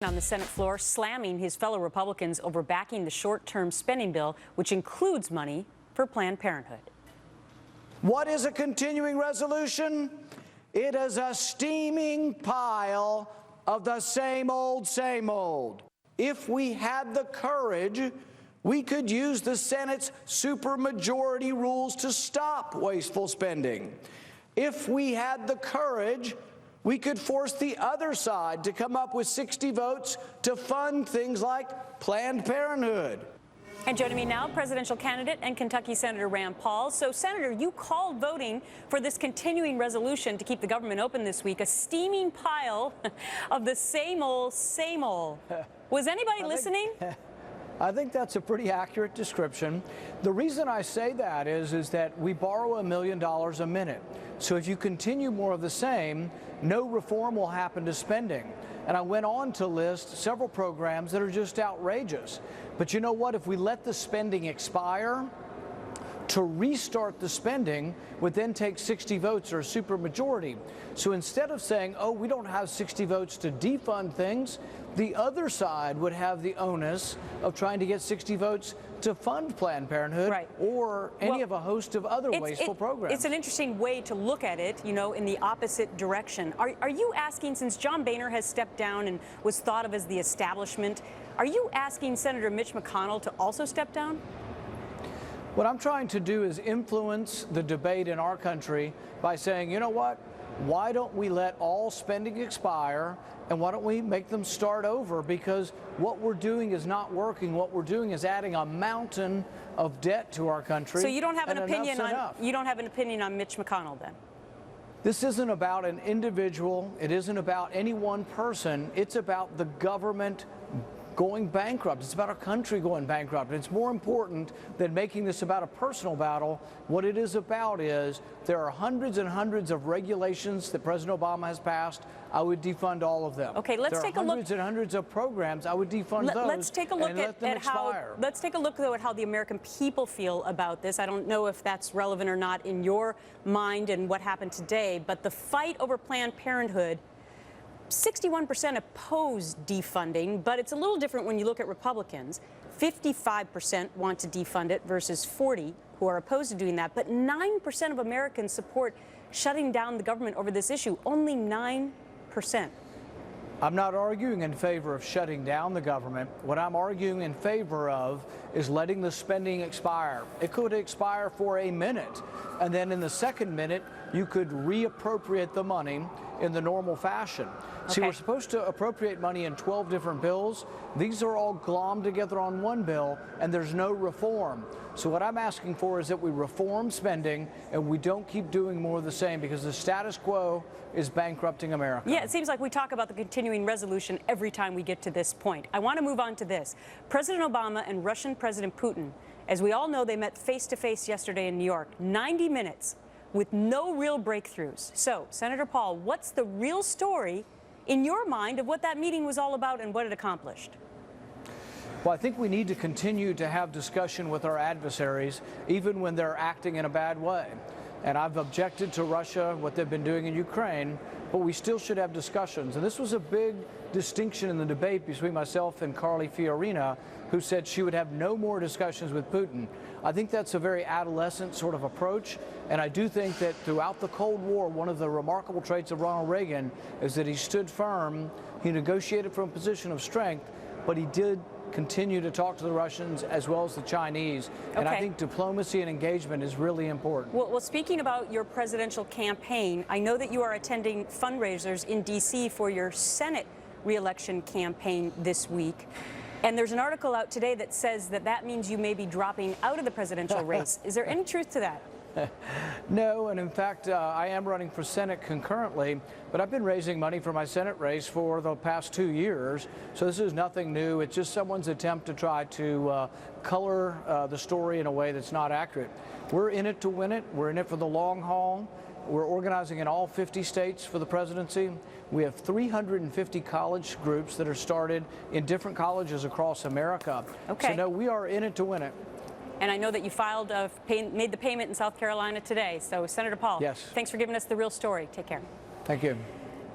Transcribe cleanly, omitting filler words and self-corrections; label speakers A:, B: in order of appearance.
A: On the Senate floor, slamming his fellow Republicans over backing the short-term spending bill, which includes money for Planned Parenthood.
B: What is a continuing resolution? It is a steaming pile of the same old, same old. If we had the courage, we could use the Senate's supermajority rules to stop wasteful spending. If we had the courage, we could force the other side to come up with 60 votes to fund things like Planned Parenthood.
A: And joining me now, presidential candidate and Kentucky Senator Rand Paul. So, Senator, you called voting for this continuing resolution to keep the government open this week a steaming pile of the same old, same old. Was anybody listening?
B: I think that's a pretty accurate description. The reason I say that is that we borrow $1 million a minute. So if you continue more of the same, no reform will happen to spending. And I went on to list several programs that are just outrageous. But you know what? If we let the spending expire, to restart the spending would then take 60 votes or a supermajority. So instead of saying, oh, we don't have 60 votes to defund things, the other side would have the onus of trying to get 60 votes to fund Planned Parenthood, right, or any of a host of other wasteful programs.
A: It's an interesting way to look at it, you know, in the opposite direction. Are you asking, since John Boehner has stepped down and was thought of as the establishment, are you asking Senator Mitch McConnell to also step down?
B: What I'm trying to do is influence the debate in our country by saying, you know what, why don't we let all spending expire, and why don't we make them start over? Because what we're doing is not working. What we're doing is adding a mountain of debt to our country.
A: So you don't have an opinion on Mitch McConnell then?
B: This isn't about an individual. It isn't about any one person. It's about the government going bankrupt. It's about our country going bankrupt. It's more important than making this about a personal battle. What it is about is there are hundreds and hundreds of regulations that President Obama has passed. I would defund all of them.
A: Okay, let's take a look.
B: There are hundreds and hundreds of programs. I would defund those.
A: Let's take a look let's take a look though at how the American people feel about this. I don't know if that's relevant or not in your mind and what happened today, but the fight over Planned Parenthood, 61% oppose defunding, but it's a little different when you look at Republicans. 55% want to defund it versus 40% who are opposed to doing that. But 9% of Americans support shutting down the government over this issue. Only 9%.
B: I'm not arguing in favor of shutting down the government. What I'm arguing in favor of is letting the spending expire. It could expire for a minute, and then in the second minute, you could reappropriate the money in the normal fashion. Okay. See, we're supposed to appropriate money in 12 different bills. These are all glommed together on one bill, and there's no reform. So what I'm asking for is that we reform spending and we don't keep doing more of the same, because the status quo is bankrupting America.
A: Yeah, it seems like we talk about the continuing resolution every time we get to this point. I want to move on to this. President Obama and Russian President Putin, as we all know, they met face-to-face yesterday in New York, 90 minutes with no real breakthroughs. So, Senator Paul, what's the real story in your mind of what that meeting was all about and what it accomplished?
B: Well, I think we need to continue to have discussion with our adversaries, even when they're acting in a bad way. And I've objected to Russia, what they've been doing in Ukraine, but we still should have discussions. And this was a big distinction in the debate between myself and Carly Fiorina, who said she would have no more discussions with Putin. I think that's a very adolescent sort of approach. And I do think that throughout the Cold War, one of the remarkable traits of Ronald Reagan is that he stood firm. He negotiated from a position of strength, but he did continue to talk to the Russians as well as the Chinese. And I think diplomacy and engagement is really important.
A: Well, speaking about your presidential campaign, I know that you are attending fundraisers in D.C. for your Senate re-election campaign this week. And there's an article out today that says that that means you may be dropping out of the presidential race. Is there any truth to that?
B: No, and in fact, I am running for Senate concurrently, but I've been raising money for my Senate race for the past 2 years, so this is nothing new. It's just someone's attempt to try to color the story in a way that's not accurate. We're in it to win it. We're in it for the long haul. We're organizing in all 50 states for the presidency. We have 350 college groups that are started in different colleges across America. Okay. So no, we are in it to win it.
A: And I know that you made the payment in South Carolina today. So, Senator Paul,
B: yes,
A: thanks for giving us the real story. Take care.
B: Thank you.